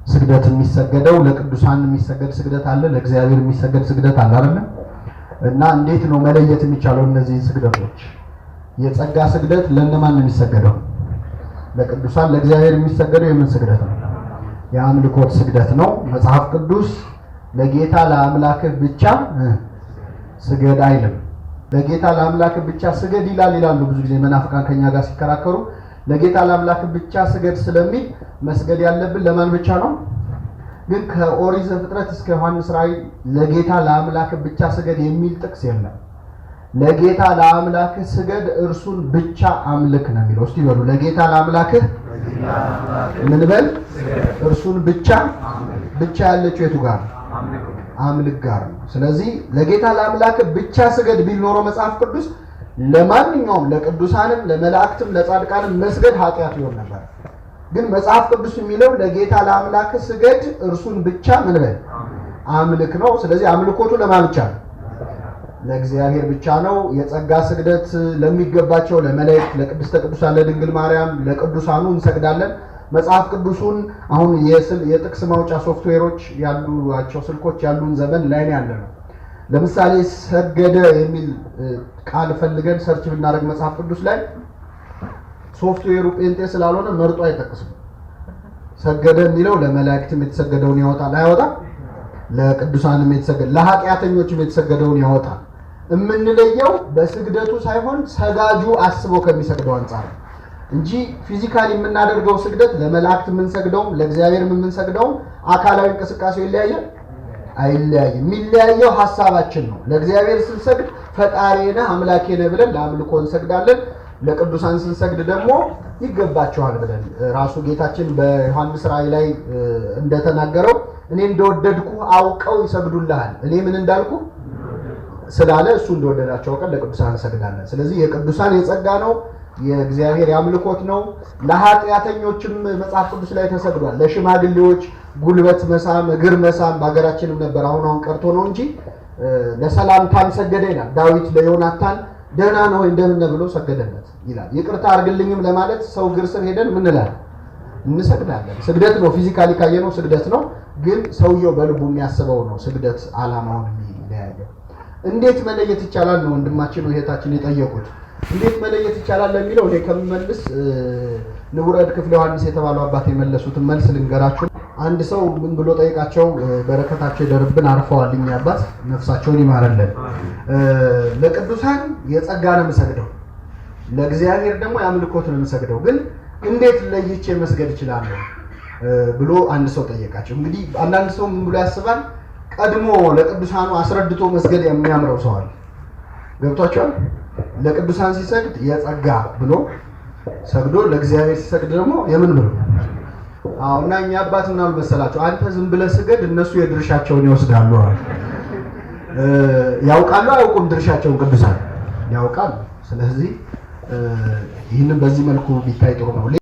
ስግደት የሚሰገደው ለቅዱሳን የሚሰገድ ስግደት አለ፣ ለእግዚአብሔር የሚሰገድ ስግደት አለ አይደል? እና እንዴት ነው መለየት የሚቻለው እነዚህ ስግደቶች? የጸጋ ስግደት ለእነማን ነው የሚሰገደው? ለቅዱሳን። ለእግዚአብሔር የሚሰገደው የምን ስግደት ነው? የአምልኮት ስግደት ነው። መጽሐፍ ቅዱስ ለጌታ ለአምላክህ ብቻ ስገድ አይልም። ለጌታ ለአምላክህ ብቻ ስገድ ይላሉ ብዙ ጊዜ መናፍቃን ከኛ ጋር ሲከራከሩ። ለጌታ ለአምላክህ ብቻ ስገድ ስለሚል መስገድ ያለብን ለማን ብቻ ነው? ግን ከኦሪት ዘፍጥረት እስከ ዮሐንስ ራእይ ለጌታ ለአምላክህ ብቻ ስገድ የሚል ጥቅስ የለም። ለጌታ ለአምላክህ ስገድ እርሱን ብቻ አምልክ ነው የሚለው። እስቲ በሉ ለጌታ ለአምላክህ ምን በል? እርሱን ብቻ። ብቻ ያለችው የቱ ጋር? አምልክ ጋር ነው። ስለዚህ ለጌታ ለአምላክህ ብቻ ስገድ ቢል ኖሮ መጽሐፍ ቅዱስ ለማንኛውም ለቅዱሳንም ለመላእክትም ለጻድቃንም መስገድ ኃጢአት ይሆን ነበር። ግን መጽሐፍ ቅዱስ የሚለው ለጌታ ለአምላክህ ስገድ እርሱን ብቻ ምን በል? አምልክ ነው። ስለዚህ አምልኮቱ ለማን ብቻ ነው? ለእግዚአብሔር ብቻ ነው። የጸጋ ስግደት ለሚገባቸው ለመላእክት፣ ለቅድስተ ቅዱሳን ለድንግል ማርያም፣ ለቅዱሳኑ እንሰግዳለን። መጽሐፍ ቅዱሱን አሁን የጥቅስ ማውጫ ሶፍትዌሮች ያሉአቸው ስልኮች ያሉን ዘመን ላይ ያለ ነው። ለምሳሌ ሰገደ የሚል ቃል ፈልገን ሰርች ብናደርግ መጽሐፍ ቅዱስ ላይ ሶፍትዌሩ ጴንጤ ስላልሆነ መርጦ አይጠቅስም። ሰገደ የሚለው ለመላእክትም የተሰገደውን ያወጣል አይወጣም? ለቅዱሳንም የተሰገደ ለኃጢአተኞችም የተሰገደውን ያወጣል። የምንለየው በስግደቱ ሳይሆን ሰጋጁ አስቦ ከሚሰግደው አንጻር እንጂ ፊዚካሊ የምናደርገው ስግደት ለመላእክት የምንሰግደውም ለእግዚአብሔር የምንሰግደውም አካላዊ እንቅስቃሴው ይለያያል? አይለያይም። የሚለያየው ሐሳባችን ነው። ለእግዚአብሔር ስንሰግድ ፈጣሪዬ ነህ አምላኬ ነህ ብለን ለአምልኮ እንሰግዳለን። ለቅዱሳን ስንሰግድ ደግሞ ይገባቸዋል ብለን ራሱ ጌታችን በዮሐንስ ራእይ ላይ እንደተናገረው እኔ እንደወደድኩ አውቀው ይሰግዱልሃል፣ እኔ ምን እንዳልኩ ስላለ እሱ እንደወደዳቸው አውቀን ለቅዱሳን እንሰግዳለን። ስለዚህ የቅዱሳን የጸጋ ነው፣ የእግዚአብሔር ያምልኮት ነው። ለኃጢአተኞችም መጽሐፍ ቅዱስ ላይ ተሰግዷል። ለሽማግሌዎች ጉልበት መሳም እግር መሳም በሀገራችንም ነበር፣ አሁን ቀርቶ ነው እንጂ ለሰላምታም ሰገደ ይላል ዳዊት ለዮናታን። ደህና ነው እንደምን ብሎ ሰገደለት ይላል። ይቅርታ አድርግልኝም ለማለት ሰው እግር ስር ሄደን ምን እንላለን? እንሰግዳለን። ስግደት ነው። ፊዚካሊ ካየነው ስግደት ነው። ግን ሰውየው በልቡ የሚያስበው ነው ስግደት ዓላማውን የሚለያየው። እንዴት መለየት ይቻላል ነው ወንድማችን ነው እህታችን የጠየቁት። እንዴት መለየት ይቻላል ለሚለው እኔ ከምመልስ ንቡረድ ክፍለ ዮሐንስ የተባለው አባት የመለሱትን መልስ ልንገራችሁ። አንድ ሰው ምን ብሎ ጠይቃቸው፣ በረከታቸው ይደርብን አርፈዋል እኛ አባት ነፍሳቸውን ይማረልን። ለቅዱሳን የጸጋ ነው የምሰግደው፣ ለእግዚአብሔር ደግሞ የአምልኮት ነው የምሰግደው፣ ግን እንዴት ለይቼ መስገድ እችላለሁ ብሎ አንድ ሰው ጠየቃቸው። እንግዲህ አንዳንድ ሰው ምን ብሎ ያስባል? ቀድሞ ለቅዱሳኑ አስረድቶ መስገድ የሚያምረው ሰው አለ። ገብቷቸዋል? ለቅዱሳን ሲሰግድ የጸጋ ብሎ ሰግዶ ለእግዚአብሔር ሲሰግድ ደግሞ የምን ብሎ እና እኛ አባት ምን አሉ መሰላቸው? አንተ ዝም ብለህ ስገድ እነሱ የድርሻቸውን ይወስዳሉ። ያውቃሉ አያውቁም? ድርሻቸውን ቅዱሳን ያውቃሉ። ስለዚህ ይህንን በዚህ መልኩ ቢታይ ጥሩ ነው።